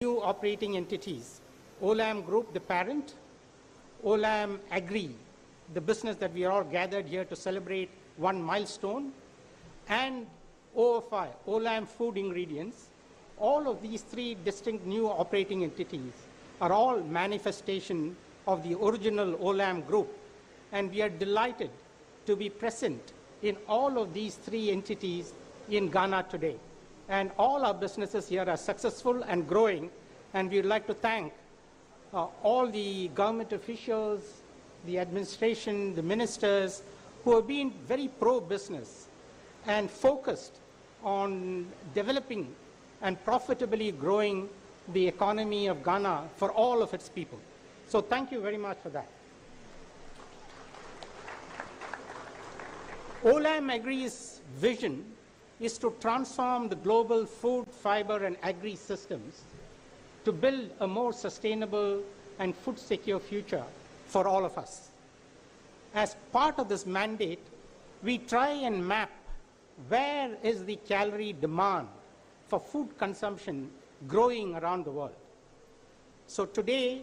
new operating entities. Olam Group, the parent, Olam Agri, the business that we are all gathered here to celebrate one milestone, and OFI, Olam Food Ingredients. All of these three distinct new operating entities are all manifestation of the original Olam Group, and we are delighted to be present in all of these three entities in Ghana today. And all our businesses here are successful and growing, and we would like to thank all the government officials, the administration, the ministers, who have been very pro-business and focused on developing and profitably growing the economy of Ghana for all of its people. So thank you very much for that. Olam Agri's vision is to transform the global food, fiber, and agri systems to build a more sustainable and food-secure future for all of us. As part of this mandate, we try and map where is the calorie demand for food consumption growing around the world. So today,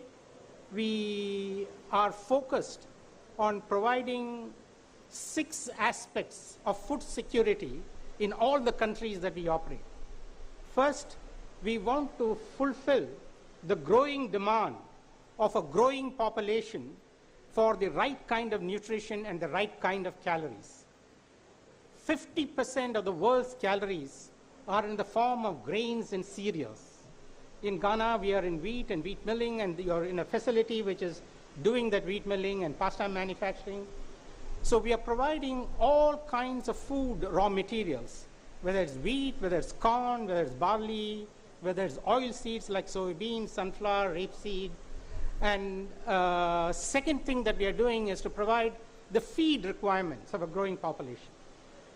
we are focused on providing 6 aspects of food security in all the countries that we operate. First, we want to fulfill the growing demand of a growing population for the right kind of nutrition and the right kind of calories. 50% of the world's calories are in the form of grains and cereals. In Ghana, we are in wheat and wheat milling, and you are in a facility which is doing that wheat milling and pasta manufacturing. So we are providing all kinds of food raw materials, whether it's wheat, whether it's corn, whether it's barley, whether it's oil seeds like soybean, sunflower, rapeseed. And second thing that we are doing is to provide the feed requirements of a growing population.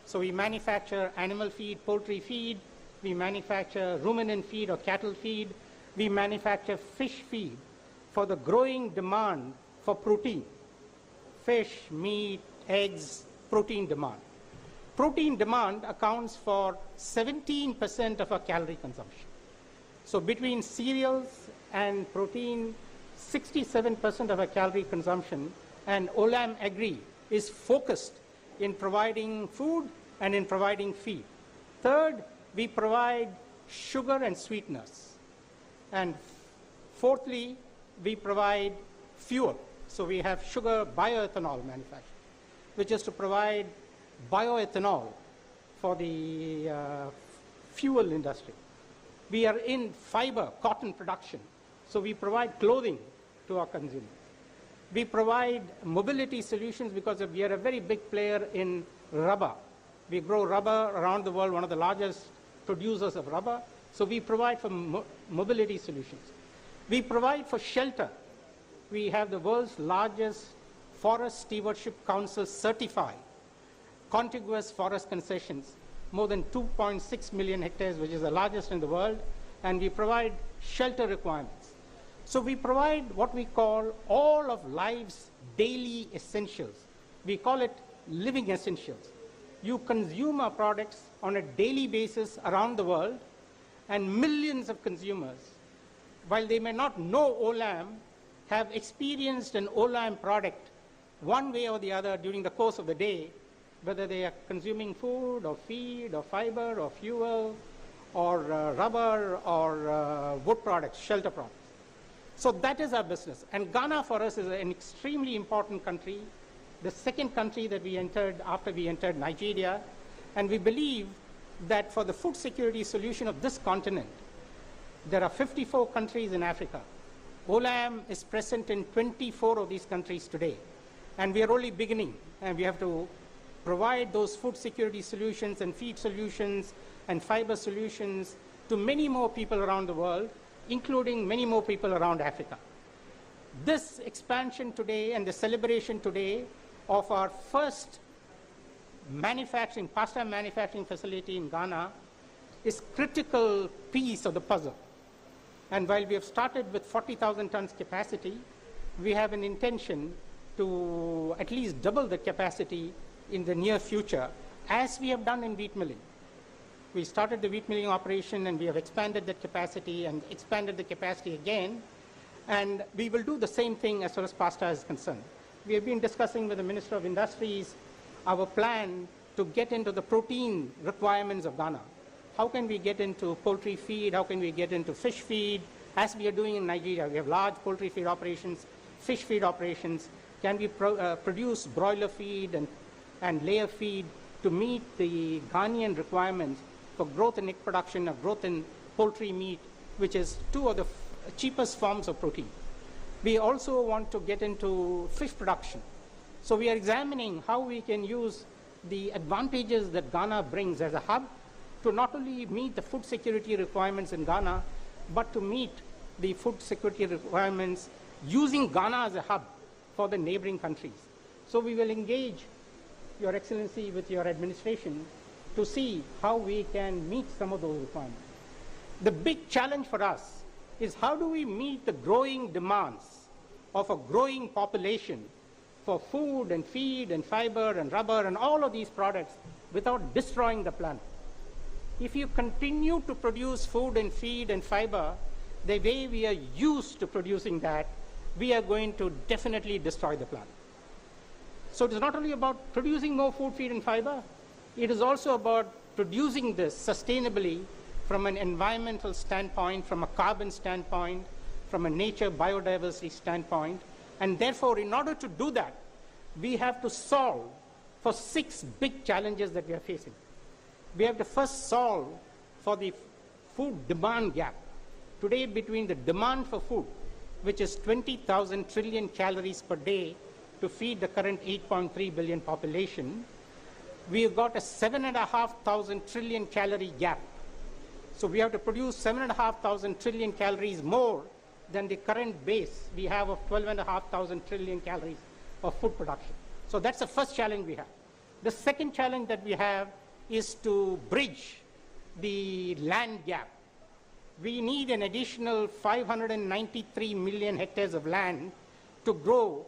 So we manufacture animal feed, poultry feed, we manufacture ruminant feed or cattle feed, we manufacture fish feed for the growing demand for protein. Fish, meat, eggs, protein demand. Protein demand accounts for 17% of our calorie consumption. So between cereals and protein, 67% of our calorie consumption, and Olam Agri is focused in providing food and in providing feed. Third, we provide sugar and sweeteners. And fourthly, we provide fuel. So we have sugar bioethanol manufacturing, which is to provide bioethanol for the fuel industry. We are in fiber, cotton production, so we provide clothing to our consumers. We provide mobility solutions because we are a very big player in rubber. We grow rubber around the world, one of the largest producers of rubber, so we provide for mobility solutions. We provide for shelter. We have the world's largest Forest Stewardship Council certified contiguous forest concessions, more than 2.6 million hectares, which is the largest in the world, and we provide shelter requirements. So we provide what we call all of life's daily essentials. We call it living essentials. You consume our products on a daily basis around the world, and millions of consumers, while they may not know Olam, have experienced an Olam product one way or the other during the course of the day, whether they are consuming food or feed or fiber or fuel or rubber or wood products, shelter products. So that is our business. And Ghana for us is an extremely important country, the second country that we entered after we entered Nigeria. And we believe that for the food security solution of this continent, there are 54 countries in Africa. Olam is present in 24 of these countries today. And we are only beginning, and we have to provide those food security solutions and feed solutions and fiber solutions to many more people around the world, including many more people around Africa. This expansion today and the celebration today of our first pasta manufacturing facility in Ghana is critical piece of the puzzle. And while we have started with 40,000 tons capacity, we have an intention to at least double the capacity in the near future, as we have done in wheat milling. We started the wheat milling operation, and we have expanded that capacity and expanded the capacity again. And we will do the same thing as far as pasta is concerned. We have been discussing with the Minister of Industries our plan to get into the protein requirements of Ghana. How can we get into poultry feed? How can we get into fish feed? As we are doing in Nigeria, we have large poultry feed operations, fish feed operations. Can we produce broiler feed and layer feed to meet the Ghanaian requirements for growth in egg production or growth in poultry meat, which is two of the cheapest forms of protein. We also want to get into fish production. So we are examining how we can use the advantages that Ghana brings as a hub to not only meet the food security requirements in Ghana, but to meet the food security requirements using Ghana as a hub for the neighboring countries. So we will engage, Your Excellency, with your administration to see how we can meet some of those requirements. The big challenge for us is how do we meet the growing demands of a growing population for food and feed and fiber and rubber and all of these products without destroying the planet. If you continue to produce food and feed and fiber the way we are used to producing that, we are going to definitely destroy the planet. So it is not only about producing more food, feed, and fiber, it is also about producing this sustainably from an environmental standpoint, from a carbon standpoint, from a nature biodiversity standpoint. And therefore, in order to do that, we have to solve for 6 big challenges that we are facing. We have to first solve for the food demand gap. Today, between the demand for food, which is 20,000 trillion calories per day to feed the current 8.3 billion population, we have got a 7,500 trillion calorie gap. So we have to produce 7,500 trillion calories more than the current base we have of 12,500 trillion calories of food production. So that's the first challenge we have. The second challenge that we have is to bridge the land gap. We need an additional 593 million hectares of land to grow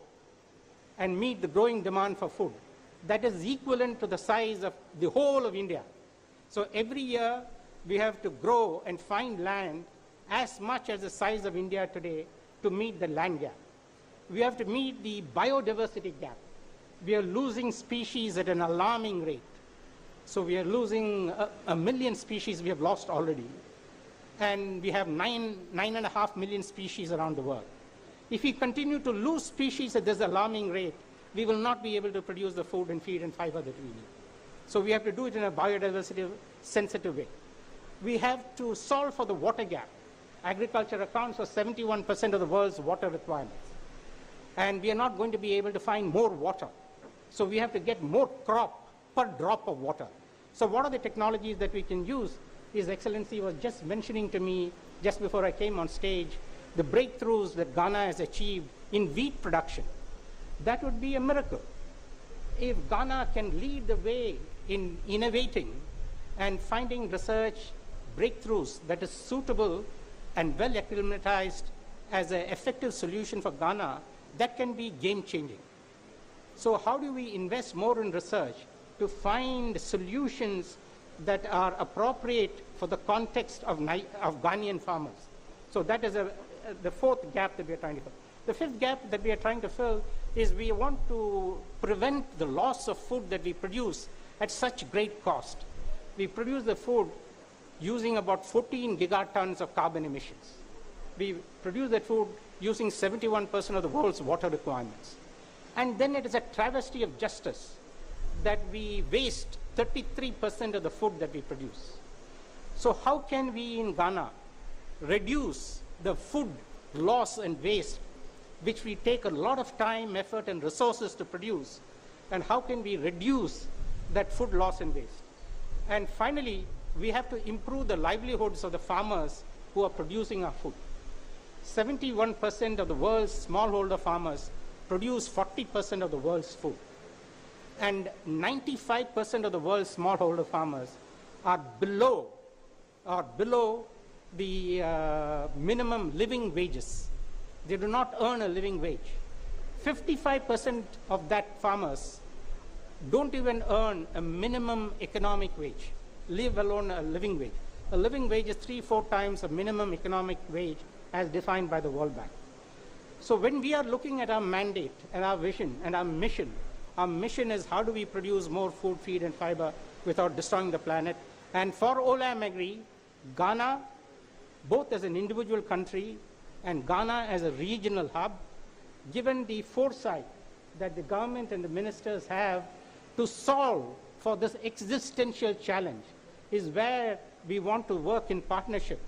and meet the growing demand for food. That is equivalent to the size of the whole of India. So every year we have to grow and find land as much as the size of India today to meet the land gap. We have to meet the biodiversity gap. We are losing species at an alarming rate. So we are losing a million species we have lost already. And we have 9.5 million species around the world. If we continue to lose species at this alarming rate, we will not be able to produce the food and feed and fiber that we need. So we have to do it in a biodiversity sensitive way. We have to solve for the water gap. Agriculture accounts for 71% of the world's water requirements. And we are not going to be able to find more water. So we have to get more crop per drop of water. So what are the technologies that we can use? His Excellency was just mentioning to me just before I came on stage the breakthroughs that Ghana has achieved in wheat production. That would be a miracle. If Ghana can lead the way in innovating and finding research breakthroughs that is suitable and well acclimatized as an effective solution for Ghana, that can be game-changing. So how do we invest more in research to find solutions that are appropriate for the context of Ghanaian farmers? So that is the fourth gap that we are trying to fill. The fifth gap that we are trying to fill is we want to prevent the loss of food that we produce at such great cost. We produce the food using about 14 gigatons of carbon emissions. We produce that food using 71% of the world's water requirements. And then it is a travesty of justice that we waste 33% of the food that we produce. So how can we in Ghana reduce the food loss and waste, which we take a lot of time, effort, and resources to produce, and how can we reduce that food loss and waste? And finally, we have to improve the livelihoods of the farmers who are producing our food. 71% of the world's smallholder farmers produce 40% of the world's food. And 95% of the world's smallholder farmers are below the minimum living wages. They do not earn a living wage. 55% of that farmers don't even earn a minimum economic wage. leave alone a living wage. A living wage is 3-4 times the minimum economic wage as defined by the World Bank. So when we are looking at our mandate and our vision and our mission is how do we produce more food, feed, and fiber without destroying the planet. And for Olam Agri, Ghana, both as an individual country and Ghana as a regional hub, given the foresight that the government and the ministers have to solve for this existential challenge, is where we want to work in partnership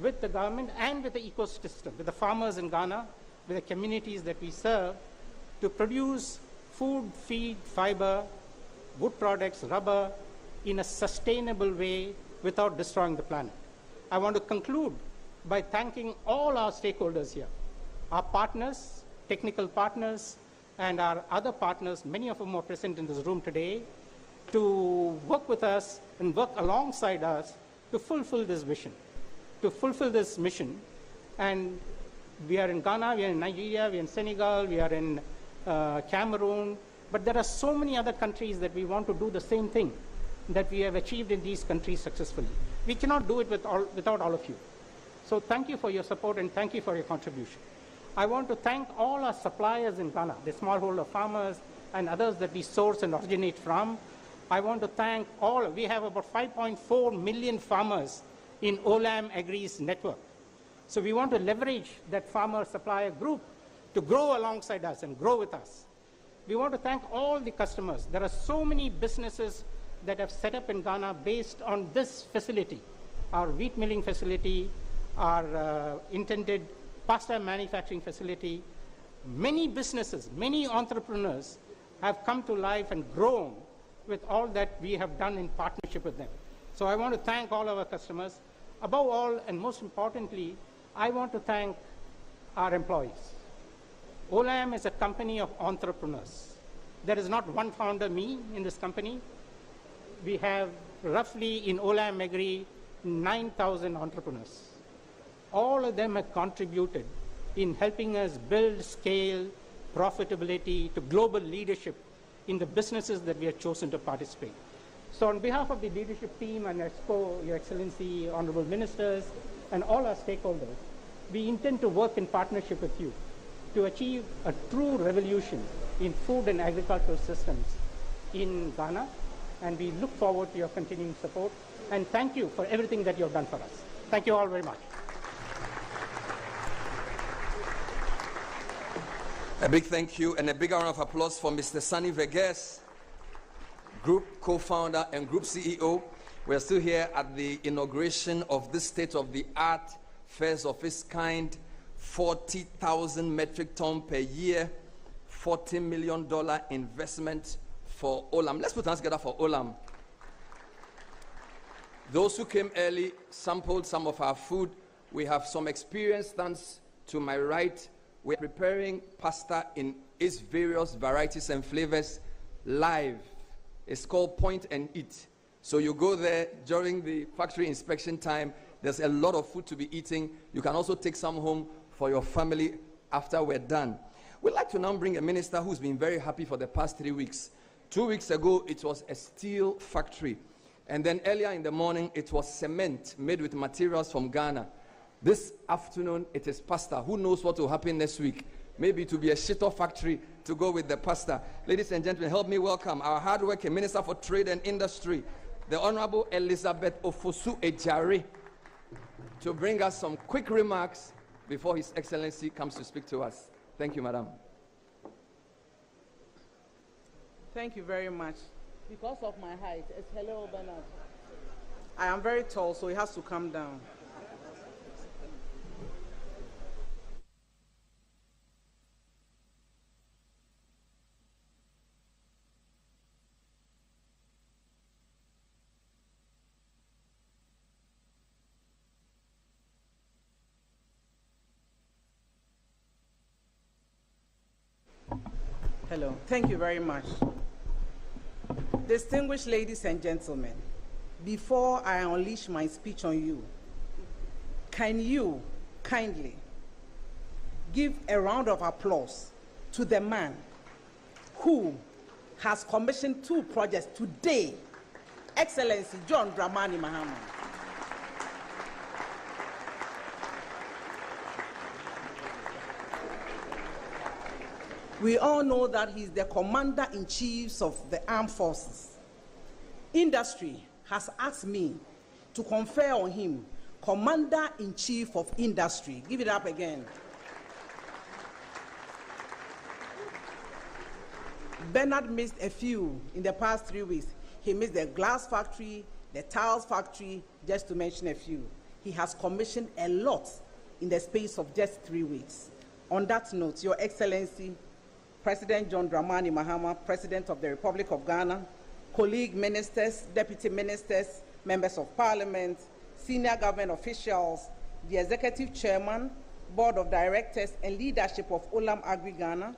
with the government and with the ecosystem, with the farmers in Ghana, with the communities that we serve, to produce food, feed, fiber, wood products, rubber, in a sustainable way without destroying the planet. I want to conclude by thanking all our stakeholders here, our partners, technical partners, and our other partners, many of whom are present in this room today, to work with us and work alongside us to fulfill this vision, to fulfill this mission. And we are in Ghana, we are in Nigeria, we are in Senegal, we are in Cameroon, but there are so many other countries that we want to do the same thing that we have achieved in these countries successfully. We cannot do it without all of you. So thank you for your support and thank you for your contribution. I want to thank all our suppliers in Ghana, the smallholder farmers and others that we source and originate from. I want to thank all. We have about 5.4 million farmers in Olam Agri's network. So we want to leverage that farmer supplier group to grow alongside us and grow with us. We want to thank all the customers. There are so many businesses that have set up in Ghana based on this facility, our wheat milling facility, our intended pasta manufacturing facility. Many businesses, many entrepreneurs have come to life and grown with all that we have done in partnership with them. So I want to thank all our customers. Above all, and most importantly, I want to thank our employees. Olam is a company of entrepreneurs. There is not one founder, me, in this company. We have roughly in Olam Agri 9,000 entrepreneurs. All of them have contributed in helping us build scale, profitability to global leadership in the businesses that we have chosen to participate. So on behalf of the leadership team and EXCO, Your Excellency, Honorable Ministers, and all our stakeholders, we intend to work in partnership with you to achieve a true revolution in food and agricultural systems in Ghana, and we look forward to your continuing support. And thank you for everything that you have done for us. Thank you all very much. A big thank you and a big round of applause for Mr. Sunny Vegas, Group co-founder and Group CEO. We're still here at the inauguration of this state-of-the-art, first of its kind, 40,000 metric ton per year, $40 million investment for Olam. Let's put hands together for Olam. Those who came early sampled some of our food. We have some experience. Thanks to my right, we're preparing pasta in its various varieties and flavors live. It's called Point and Eat. So you go there during the factory inspection time. There's a lot of food to be eating. You can also take some home for your family after we're done. We'd like to now bring a minister who's been very happy for the past 3 weeks. 2 weeks ago, it was a steel factory. And then earlier in the morning, it was cement made with materials from Ghana. This afternoon, it is pasta. Who knows what will happen next week? Maybe it will be a shito factory to go with the pasta. Ladies and gentlemen, help me welcome our hardworking Minister for Trade and Industry, the Honorable Elizabeth Ofosu Ejare, to bring us some quick remarks before His Excellency comes to speak to us. Thank you, Madam. Thank you very much. Because of my height, it's hello, Bernard. I am very tall, so it has to come down. Hello. Thank you very much. Distinguished ladies and gentlemen, before I unleash my speech on you, can you kindly give a round of applause to the man who has commissioned 2 projects today Excellency John Dramani Mahama. We all know that he's the Commander-in-Chief of the Armed Forces. Industry has asked me to confer on him Commander-in-Chief of Industry. Give it up again. Bernard missed a few in the past 3 weeks. He missed the glass factory, the tiles factory, just to mention a few. He has commissioned a lot in the space of just 3 weeks. On that note, Your Excellency, President John Dramani Mahama, President of the Republic of Ghana, colleague ministers, deputy ministers, members of parliament, senior government officials, the executive chairman, board of directors, and leadership of Olam Agri-Ghana,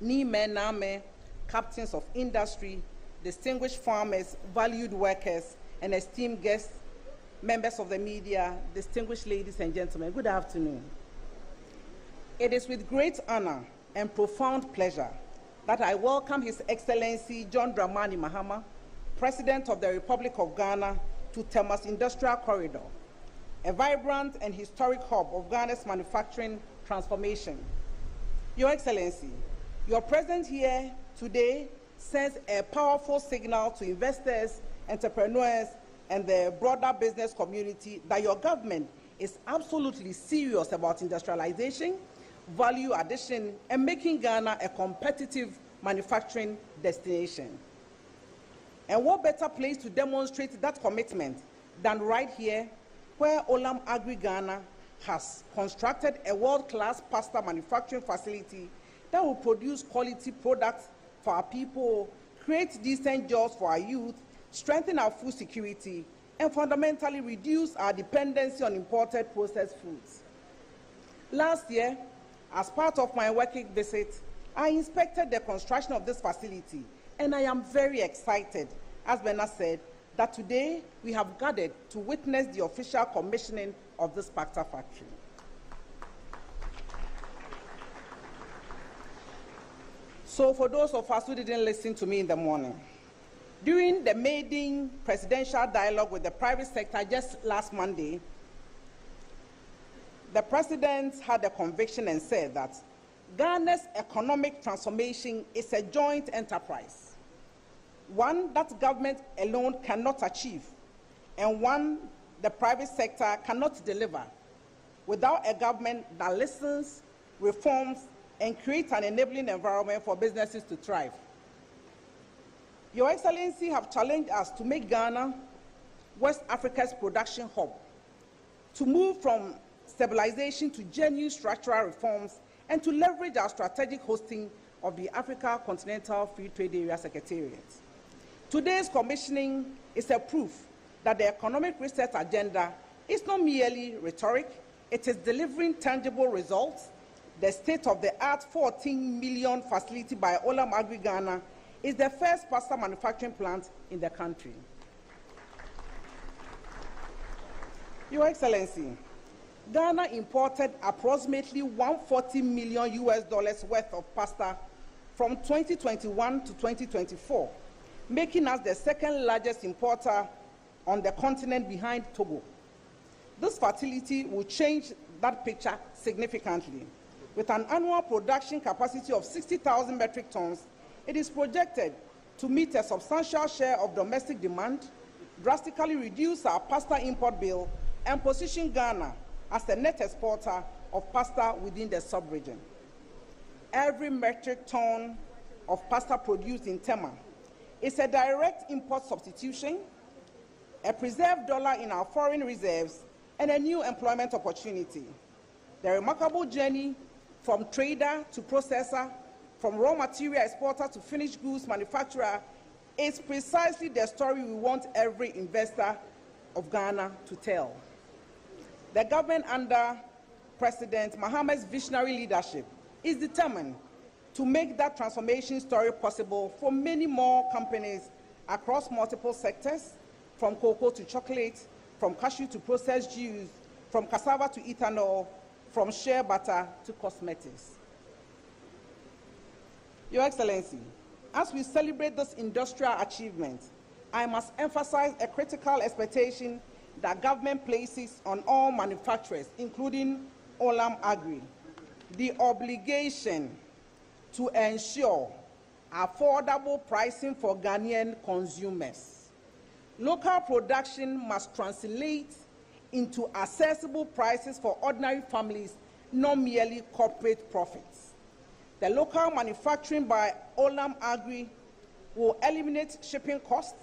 Nime Name, captains of industry, distinguished farmers, valued workers, and esteemed guests, members of the media, distinguished ladies and gentlemen, good afternoon. It is with great honor and profound pleasure that I welcome His Excellency John Dramani Mahama, President of the Republic of Ghana, to Tema's Industrial Corridor, a vibrant and historic hub of Ghana's manufacturing transformation. Your Excellency, your presence here today sends a powerful signal to investors, entrepreneurs, and the broader business community that your government is absolutely serious about industrialization, value addition, and making Ghana a competitive manufacturing destination. And what better place to demonstrate that commitment than right here, where Olam Agri-Ghana has constructed a world-class pasta manufacturing facility that will produce quality products for our people, create decent jobs for our youth, strengthen our food security, and fundamentally reduce our dependency on imported processed foods. Last year, as part of my working visit, I inspected the construction of this facility, and I am very excited, as Bernard said, that today we have gathered to witness the official commissioning of this pasta factory. So for those of us who didn't listen to me in the morning, during the maiden presidential dialogue with the private sector just last Monday, the president had a conviction and said that Ghana's economic transformation is a joint enterprise, one that government alone cannot achieve, and one the private sector cannot deliver without a government that listens, reforms, and creates an enabling environment for businesses to thrive. Your Excellency have challenged us to make Ghana West Africa's production hub, to move from stabilization to genuine structural reforms, and to leverage our strategic hosting of the Africa Continental Free Trade Area Secretariat. Today's commissioning is a proof that the economic reset agenda is not merely rhetoric, it is delivering tangible results. The state-of-the-art 14 million facility by Olam Agri-Ghana is the first pasta manufacturing plant in the country. Your Excellency, Ghana imported approximately $140 million worth of pasta from 2021 to 2024, making us the second largest importer on the continent behind Togo. This facility will change that picture significantly. With an annual production capacity of 60,000 metric tons, it is projected to meet a substantial share of domestic demand, drastically reduce our pasta import bill, and position Ghana as the net exporter of pasta within the sub-region. Every metric ton of pasta produced in Tema is a direct import substitution, a preserved dollar in our foreign reserves, and a new employment opportunity. The remarkable journey from trader to processor, from raw material exporter to finished goods manufacturer is precisely the story we want every investor of Ghana to tell. The government under President Mahama's visionary leadership is determined to make that transformation story possible for many more companies across multiple sectors, from cocoa to chocolate, from cashew to processed juice, from cassava to ethanol, from shea butter to cosmetics. Your Excellency, as we celebrate this industrial achievement, I must emphasize a critical expectation that government places on all manufacturers, including Olam Agri, the obligation to ensure affordable pricing for Ghanaian consumers. Local production must translate into accessible prices for ordinary families, not merely corporate profits. The local manufacturing by Olam Agri will eliminate shipping costs,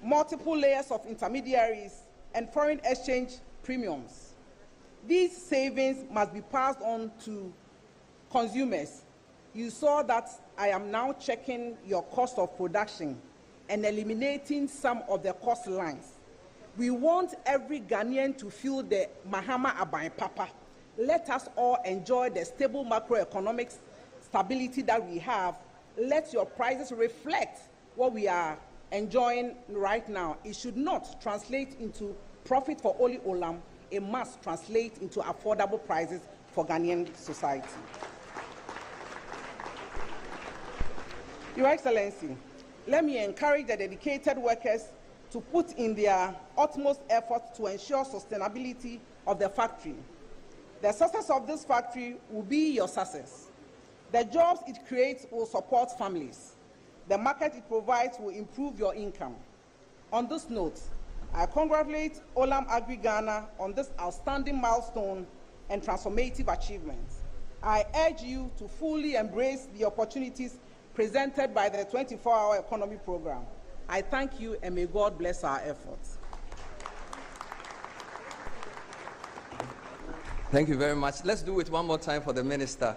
multiple layers of intermediaries, and foreign exchange premiums. These savings must be passed on to consumers. You saw that I am now checking your cost of production and eliminating some of the cost lines. We want every Ghanaian to feel the Mahama Abai Papa. Let us all enjoy the stable macroeconomic stability that we have. Let your prices reflect what we are enjoying right now. It should not translate into profit for only Olam. It must translate into affordable prices for Ghanaian society. Your Excellency, let me encourage the dedicated workers to put in their utmost efforts to ensure sustainability of the factory. The success of this factory will be your success. The jobs it creates will support families. The market it provides will improve your income. On this note, I congratulate Olam Agri Ghana on this outstanding milestone and transformative achievement. I urge you to fully embrace the opportunities presented by the 24-hour economy program. I thank you, and may God bless our efforts. Thank you very much. Let's do it one more time for the minister.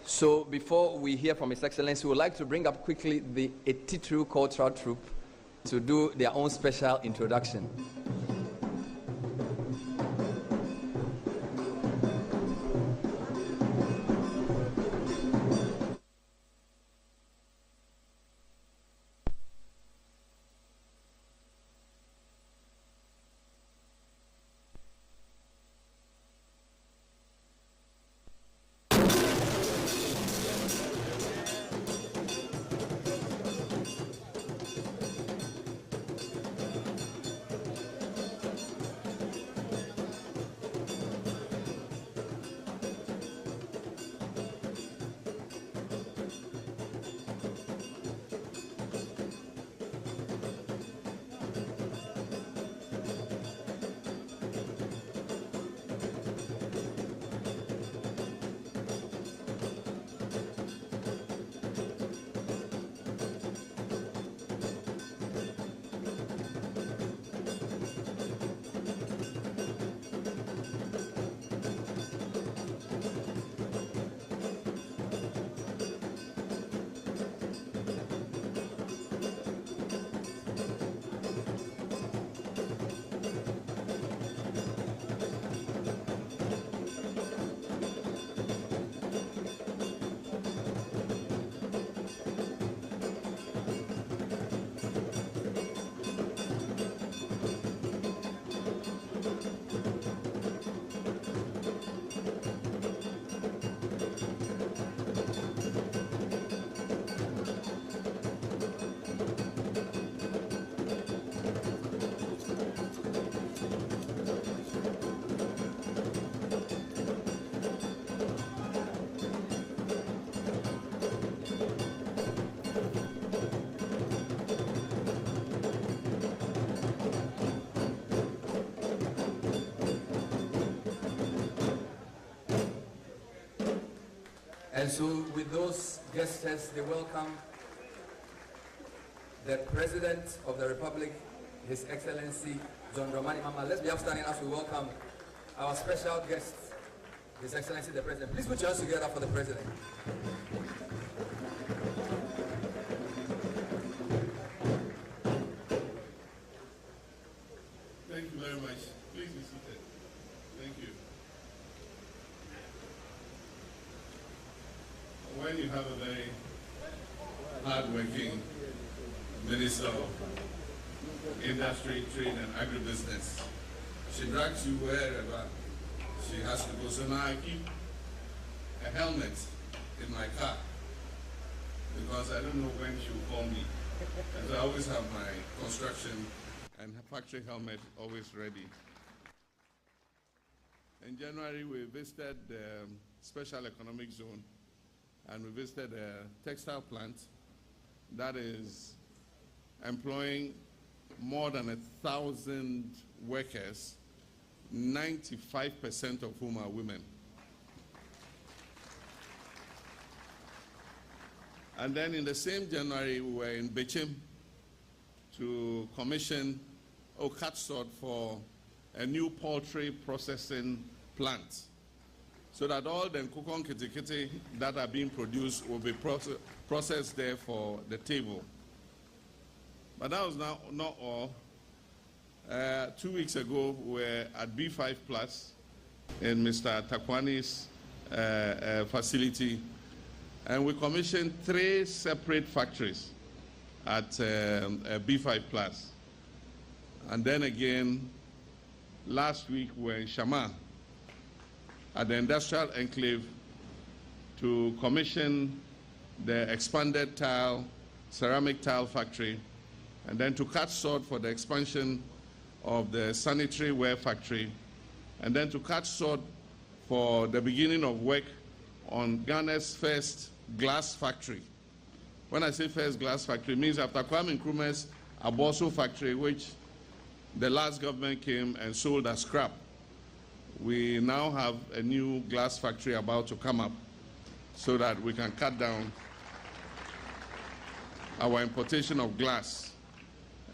So before we hear from His Excellency, we would like to bring up quickly the Etitru Cultural Troupe to do their own special introduction. And so with those gestures, they welcome the President of the Republic, His Excellency John Dramani Mahama. Let's be upstanding as we welcome our special guest, His Excellency the President. Please put your hands together for the President. Thank you very much. Please be seated. Thank you. When you have a very hard-working Minister of Industry, Trade and Agribusiness, she drags you wherever she has to go. So now I keep a helmet in my car because I don't know when she'll call me. And so I always have my construction and factory helmet always ready. In January, we visited the Special Economic Zone and we visited a textile plant that is employing more than 1,000 workers, 95% of whom are women. And then in the same January, we were in Bechim to commission a cut sort for a new poultry processing plant, so that all the nkukon kitikiti that are being produced will be processed there for the table. But that was not all. 2 weeks ago, we were at B5 Plus in Mr. Takwani's facility, and we commissioned 3 separate factories at B5 Plus. And then again, last week we were in Shama at the Industrial Enclave to commission the expanded ceramic tile factory, and then to cut sod for the expansion of the sanitary ware factory, and then to cut sod for the beginning of work on Ghana's first glass factory. When I say first glass factory, it means after Kwame Nkrumah's Aboso factory, which the last government came and sold as scrap, we now have a new glass factory about to come up so that we can cut down our importation of glass.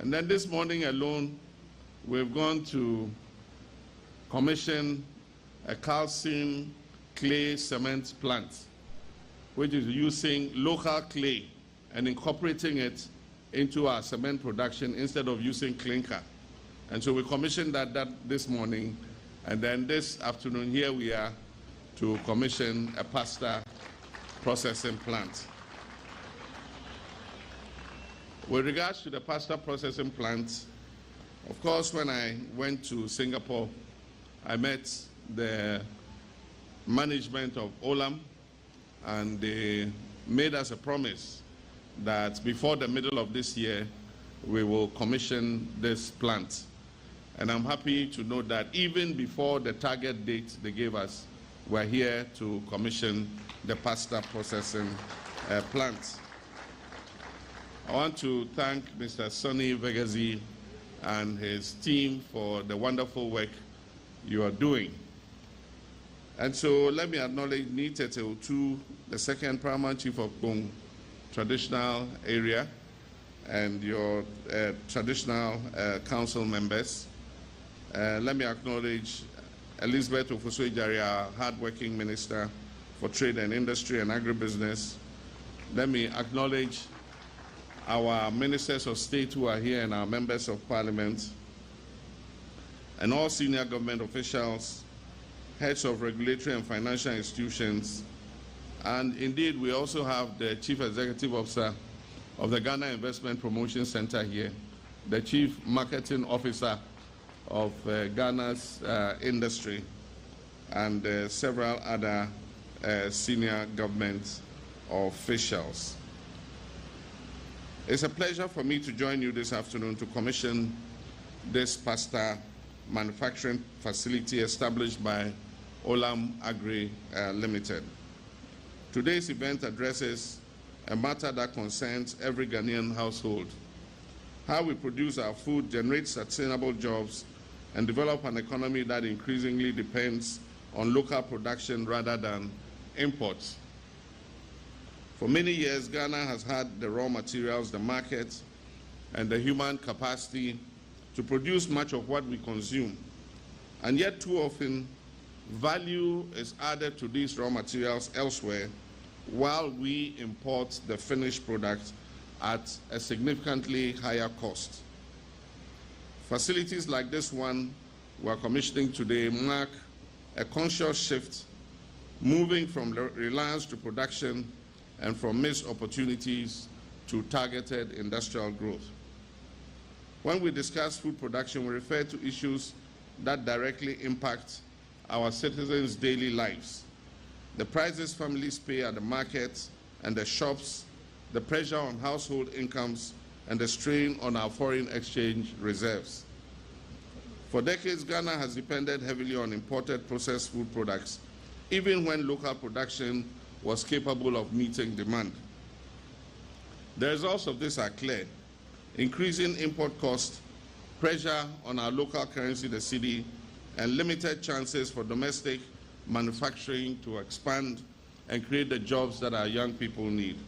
And then this morning alone, we've gone to commission a calcium clay cement plant, which is using local clay and incorporating it into our cement production instead of using clinker. And so we commissioned that this morning, and then this afternoon here we are to commission a pasta processing plant. With regards to the pasta processing plant, of course, when I went to Singapore, I met the management of Olam, and they made us a promise that before the middle of this year, we will commission this plant. And I'm happy to know that even before the target date they gave us, we're here to commission the pasta processing plant. I want to thank Mr. Sonny Vegazi and his team for the wonderful work you are doing. And so let me acknowledge Nitetel to the second paramount chief of Bong traditional area and your traditional council members. Let me acknowledge Elizabeth Ofosu-Ijari, our hard-working Minister for Trade and Industry and Agribusiness. Let me acknowledge our ministers of state who are here and our members of parliament and all senior government officials, heads of regulatory and financial institutions, and indeed we also have the Chief Executive Officer of the Ghana Investment Promotion Center here, the Chief Marketing Officer of Ghana's industry, and several other senior government officials. It's a pleasure for me to join you this afternoon to commission this pasta manufacturing facility established by Olam Agri Limited. Today's event addresses a matter that concerns every Ghanaian household: how we produce our food, generate sustainable jobs, and develop an economy that increasingly depends on local production rather than imports. For many years, Ghana has had the raw materials, the market, and the human capacity to produce much of what we consume. And yet, too often, value is added to these raw materials elsewhere, while we import the finished product at a significantly higher cost. Facilities like this one we're commissioning today mark a conscious shift, moving from reliance to production and from missed opportunities to targeted industrial growth. When we discuss food production, we refer to issues that directly impact our citizens' daily lives. the prices families pay at the markets and the shops, the pressure on household incomes, and the strain on our foreign exchange reserves. For decades, Ghana has depended heavily on imported processed food products, even when local production was capable of meeting demand. The results of this are clear: increasing import costs, pressure on our local currency, the cedi, and limited chances for domestic manufacturing to expand and create the jobs that our young people need.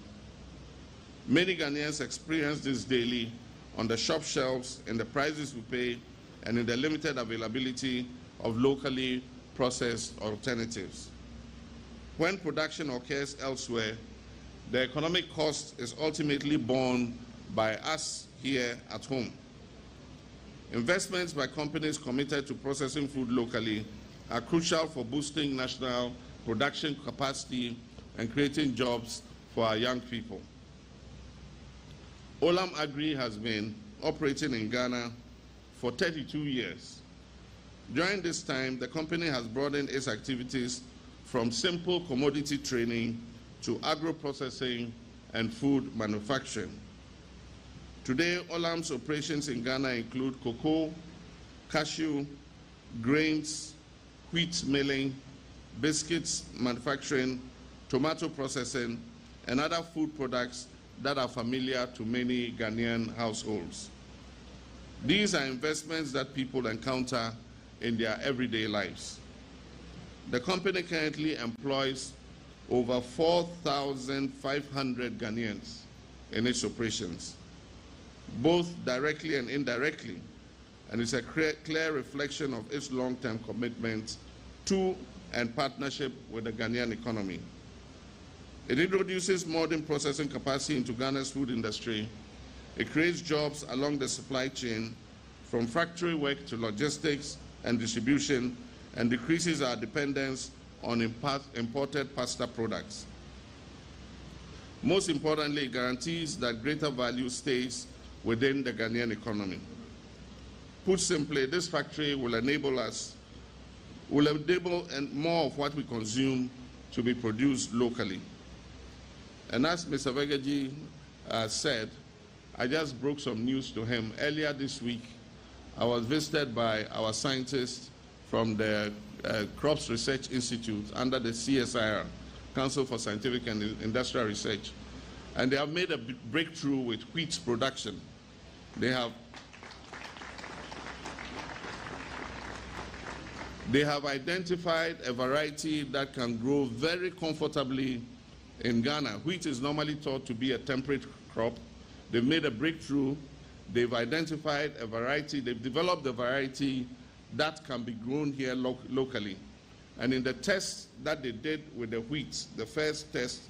Many Ghanaians experience this daily on the shop shelves, in the prices we pay, and in the limited availability of locally processed alternatives. When production occurs elsewhere, the economic cost is ultimately borne by us here at home. Investments by companies committed to processing food locally are crucial for boosting national production capacity and creating jobs for our young people. Olam Agri has been operating in Ghana for 32 years. During this time, the company has broadened its activities from simple commodity trading to agro-processing and food manufacturing. Today, Olam's operations in Ghana include cocoa, cashew, grains, wheat milling, biscuits manufacturing, tomato processing, and other food products that are familiar to many Ghanaian households. These are investments that people encounter in their everyday lives. The company currently employs over 4,500 Ghanaians in its operations, both directly and indirectly, and it's a clear reflection of its long-term commitment to and partnership with the Ghanaian economy. It introduces modern processing capacity into Ghana's food industry. It creates jobs along the supply chain, from factory work to logistics and distribution, and decreases our dependence on imported pasta products. Most importantly, it guarantees that greater value stays within the Ghanaian economy. Put simply, this factory will enable more of what we consume to be produced locally. And as Mr. Vegaji said, I just broke some news to him. Earlier this week, I was visited by our scientists from the Crops Research Institute under the CSIR, Council for Scientific and Industrial Research. And they have made a breakthrough with wheat production. They have identified a variety that can grow very comfortably in Ghana. Wheat is normally thought to be a temperate crop. They've made a breakthrough. They've identified a variety. They've developed a variety that can be grown here locally. And in the tests that they did with the wheat, the first test,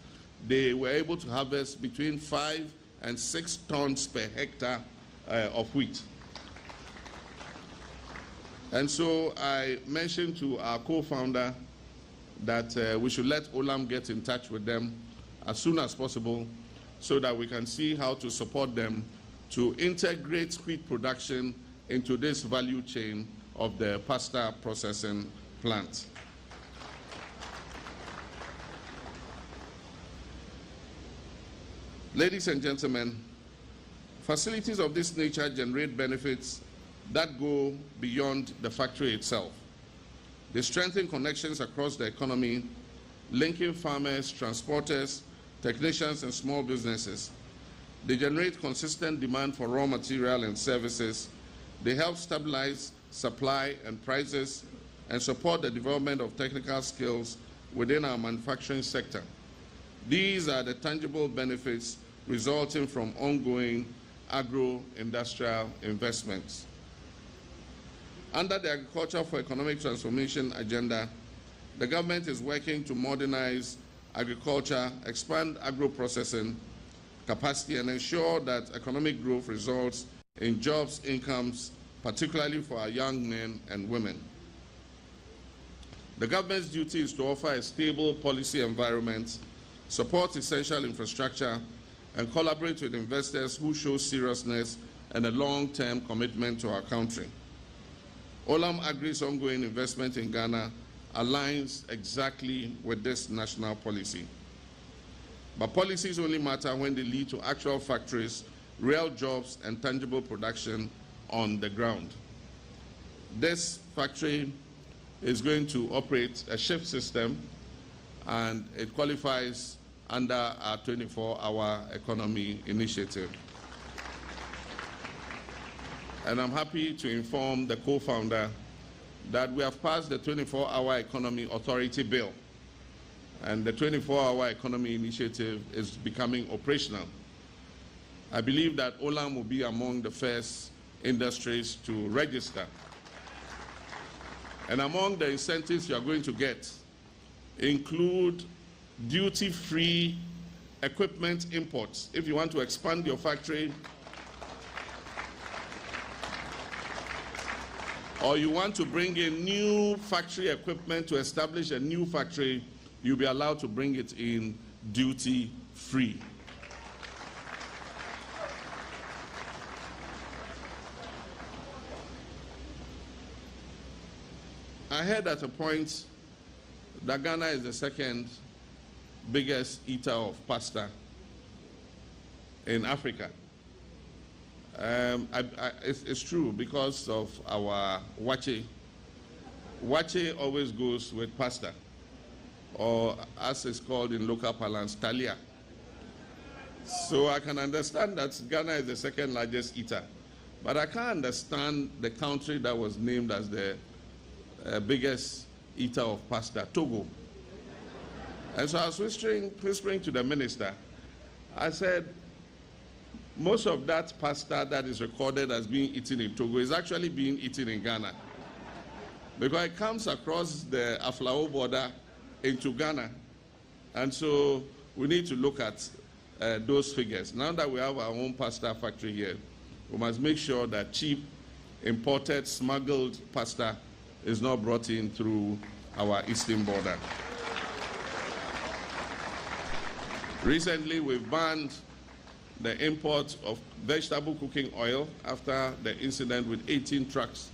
they were able to harvest between 5 and 6 tons per hectare of wheat. And so I mentioned to our co-founder that we should let Olam get in touch with them as soon as possible so that we can see how to support them to integrate wheat production into this value chain of the pasta processing plant. Ladies and gentlemen, facilities of this nature generate benefits that go beyond the factory itself. They strengthen connections across the economy, linking farmers, transporters, technicians, and small businesses. They generate consistent demand for raw material and services. They help stabilize supply and prices and support the development of technical skills within our manufacturing sector. These are the tangible benefits resulting from ongoing agro-industrial investments. Under the Agriculture for Economic Transformation agenda, the government is working to modernize agriculture, expand agro-processing capacity, and ensure that economic growth results in jobs, incomes, particularly for our young men and women. The government's duty is to offer a stable policy environment, support essential infrastructure, and collaborate with investors who show seriousness and a long-term commitment to our country. Olam Agri's ongoing investment in Ghana aligns exactly with this national policy. But policies only matter when they lead to actual factories, real jobs, and tangible production on the ground. This factory is going to operate a shift system, and it qualifies under our 24-hour economy initiative. And I'm happy to inform the co-founder that we have passed the 24-hour economy authority bill, and the 24-hour economy initiative is becoming operational. I believe that Olam will be among the first industries to register. And among the incentives you are going to get include duty-free equipment imports. If you want to expand your factory, or you want to bring in new factory equipment to establish a new factory, you'll be allowed to bring it in duty-free. I heard at a point that Ghana is the second biggest eater of pasta in Africa. It's true because of our wache. Wache always goes with pasta, or as it's called in local parlance, talia. So I can understand that Ghana is the second largest eater, but I can't understand the country that was named as the biggest eater of pasta, Togo. And so I was whispering to the minister. I said, most of that pasta that is recorded as being eaten in Togo is actually being eaten in Ghana, because it comes across the Aflao border into Ghana. And so we need to look at those figures. Now that we have our own pasta factory here, we must make sure that cheap, imported, smuggled pasta is not brought in through our eastern border. Recently, we've banned the import of vegetable cooking oil after the incident with 18 trucks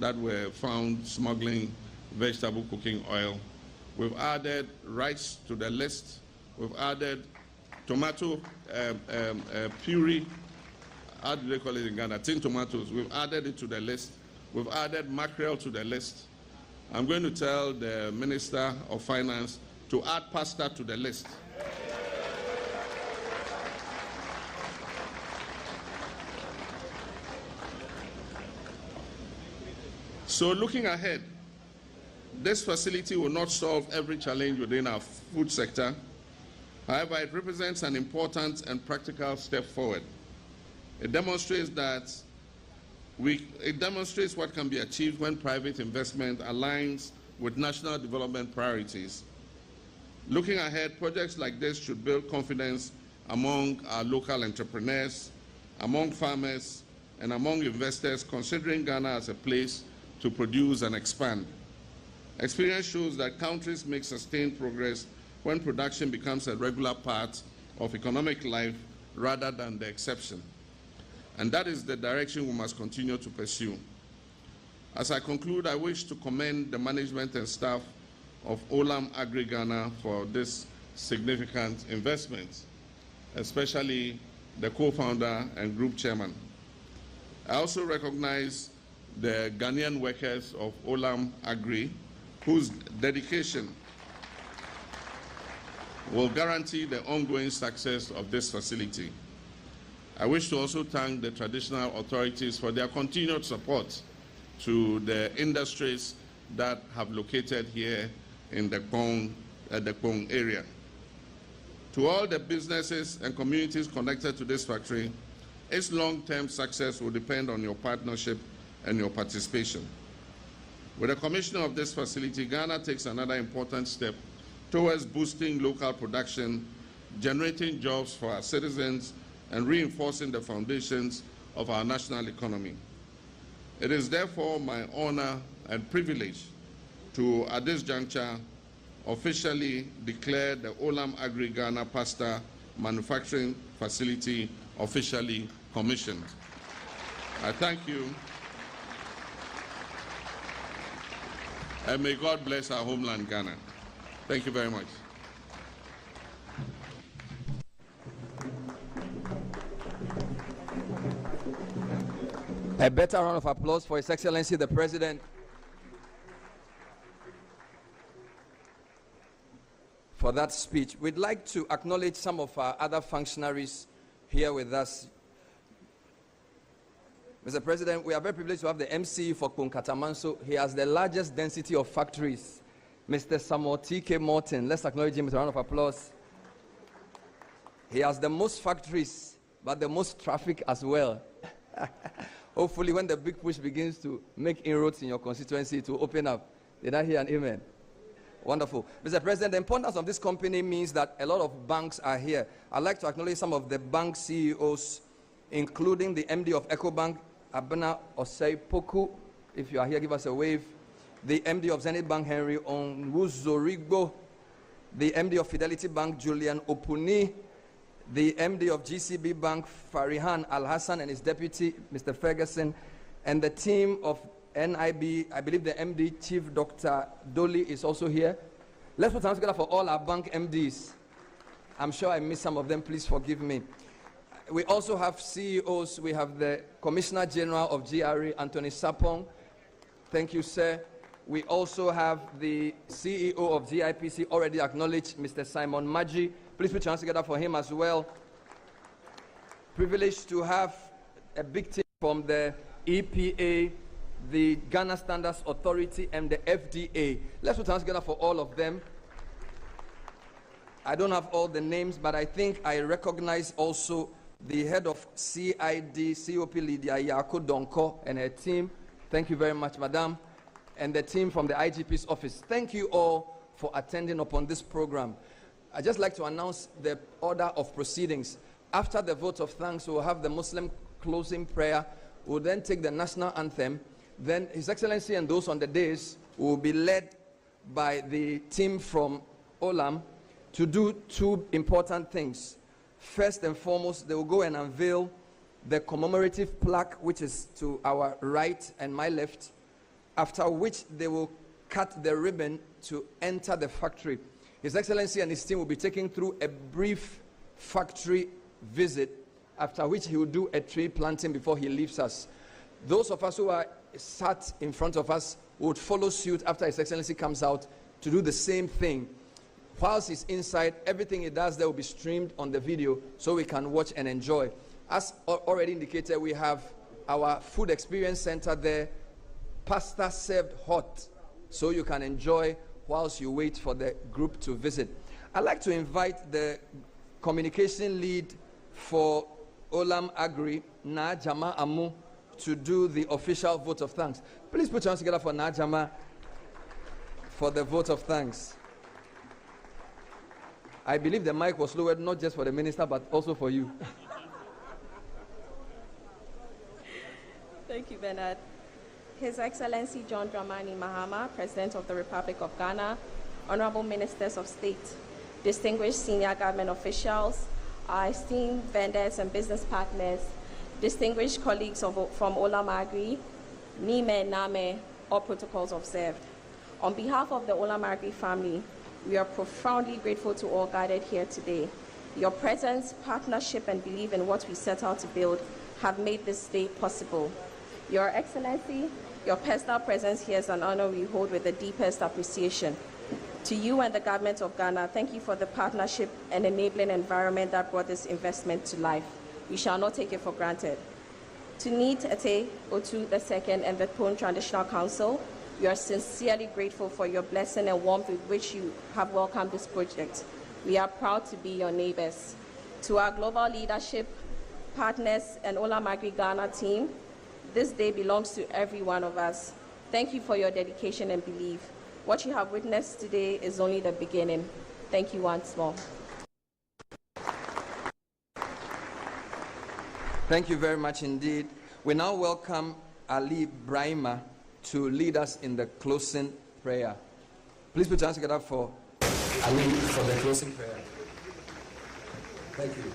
that were found smuggling vegetable cooking oil. We've added rice to the list. We've added tomato puree. How do they call it in Ghana? Tin tomatoes. We've added it to the list. We've added mackerel to the list. I'm going to tell the Minister of Finance to add pasta to the list. So looking ahead, this facility will not solve every challenge within our food sector. However, it represents an important and practical step forward. It demonstrates what can be achieved when private investment aligns with national development priorities. Looking ahead, projects like this should build confidence among our local entrepreneurs, among farmers, and among investors considering Ghana as a place to produce and expand. Experience shows that countries make sustained progress when production becomes a regular part of economic life rather than the exception. And that is the direction we must continue to pursue. As I conclude, I wish to commend the management and staff of Olam Agri Ghana for this significant investment, especially the co-founder and group chairman. I also recognize the Ghanaian workers of Olam Agri, whose dedication will guarantee the ongoing success of this facility. I wish to also thank the traditional authorities for their continued support to the industries that have located here in the Kpong area. To all the businesses and communities connected to this factory, its long-term success will depend on your partnership and your participation. With the commissioning of this facility, Ghana takes another important step towards boosting local production, generating jobs for our citizens, and reinforcing the foundations of our national economy. It is therefore my honor and privilege to, at this juncture, officially declare the Olam Agri Ghana Pasta Manufacturing Facility officially commissioned. I thank you. And may God bless our homeland, Ghana. Thank you very much. A better round of applause for His Excellency the President. For that speech. We'd like to acknowledge some of our other functionaries here with us. Mr. President, we are very privileged to have the MC for Kunkatamanso. He has the largest density of factories. Mr. Samuel T.K. Morton. Let's acknowledge him with a round of applause. He has the most factories, but the most traffic as well. Hopefully, when the big push begins to make inroads in your constituency, it will open up. Did I hear an amen? Wonderful. Mr. President, the importance of this company means that a lot of banks are here. I'd like to acknowledge some of the bank CEOs, including the MD of EcoBank, Abena Osei Poku. If you are here, give us a wave. The MD of Zenith Bank, Henry Onwuzorigbo. The MD of Fidelity Bank, Julian Opuni. The MD of GCB Bank, Farihan Al-Hassan, and his deputy, Mr. Ferguson. And the team of NIB, I believe the MD, Chief Dr. Dolly, is also here. Let's put hands together for all our bank MDs. I'm sure I missed some of them. Please forgive me. We also have CEOs. We have the Commissioner General of GRA, Anthony Sapong. Thank you, sir. We also have the CEO of GIPC, already acknowledged, Mr. Simon Maji. Please put your hands together for him as well. Privileged to have a big team from the EPA, the Ghana Standards Authority, and the FDA. Let's put hands together for all of them. I don't have all the names, but I think I recognize also the head of CID, COP Lydia Yako Donko, and her team. Thank you very much, madam. And the team from the IGP's office. Thank you all for attending upon this program. I'd just like to announce the order of proceedings. After the vote of thanks, we'll have the Muslim closing prayer. We'll then take the national anthem. Then His Excellency and those on the dais will be led by the team from Olam to do two important things. First and foremost, they will go and unveil the commemorative plaque, which is to our right and my left, after which they will cut the ribbon to enter the factory. His Excellency and his team will be taken through a brief factory visit, after which he will do a tree planting before he leaves us. Those of us who are sat in front of us would follow suit after His Excellency comes out to do the same thing. Whilst he's inside, everything he does there will be streamed on the video so we can watch and enjoy. As already indicated, we have our food experience center there, pasta served hot, so you can enjoy whilst you wait for the group to visit. I'd like to invite the communication lead for Olam Agri, Na Jama Amu, to do the official vote of thanks. Please put your hands together for Na Jama for the vote of thanks. I believe the mic was lowered not just for the minister, but also for you. Thank you, Bernard. His Excellency John Dramani Mahama, President of the Republic of Ghana, Honorable Ministers of State, distinguished senior government officials, our esteemed vendors and business partners, distinguished colleagues from Olam Agri, Nime Name, all protocols observed. On behalf of the Olam Agri family, we are profoundly grateful to all gathered here today. Your presence, partnership, and belief in what we set out to build have made this day possible. Your Excellency, your personal presence here is an honor we hold with the deepest appreciation. To you and the government of Ghana, thank you for the partnership and enabling environment that brought this investment to life. We shall not take it for granted. To Neet Ete Otu II and the Pone Traditional Council, we are sincerely grateful for your blessing and warmth with which you have welcomed this project. We are proud to be your neighbors. To our global leadership, partners, and Olam Agri Ghana team, this day belongs to every one of us. Thank you for your dedication and belief. What you have witnessed today is only the beginning. Thank you once more. Thank you very much indeed. We now welcome Ali Brahima to lead us in the closing prayer. Please put your hands together for Ali for the closing prayer. Thank you.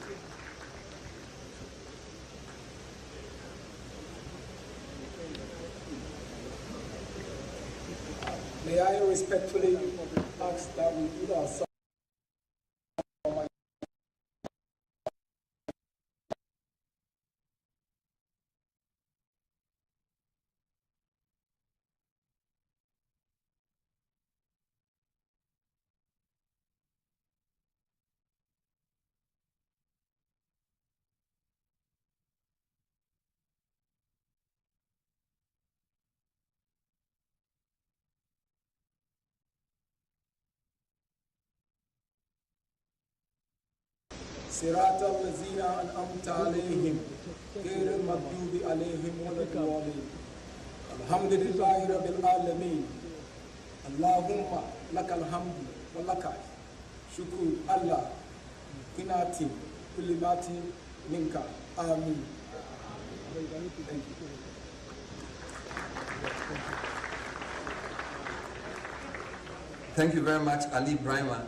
May I respectfully ask that we put ourselves صراط الذين أنعمت عليهم غير المغضوب عليهم ولا الضالين الحمد لله رب العالمين اللهم لك الحمد ولك شكر الله كناتي كل باتي منك آمين. Thank you. Thank you very much, Ali Brahima.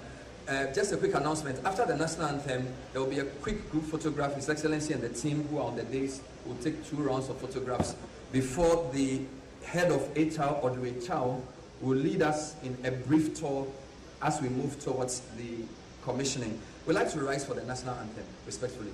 Just a quick announcement. After the national anthem, there will be a quick group photograph. His Excellency and the team who are on the dais will take 2 rounds of photographs before the head of HR, Audrey Chow, will lead us in a brief tour as we move towards the commissioning. We'd like to rise for the national anthem, respectfully.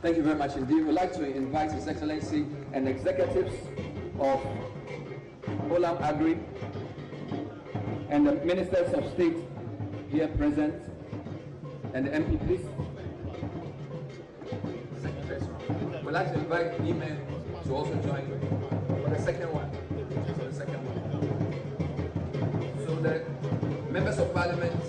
Thank you very much indeed. We'd like to invite His Excellency and executives of Olam Agri and the Ministers of State here present and the MP, please. We'd like to invite DEVINE to also join for the second one. So the members of Parliament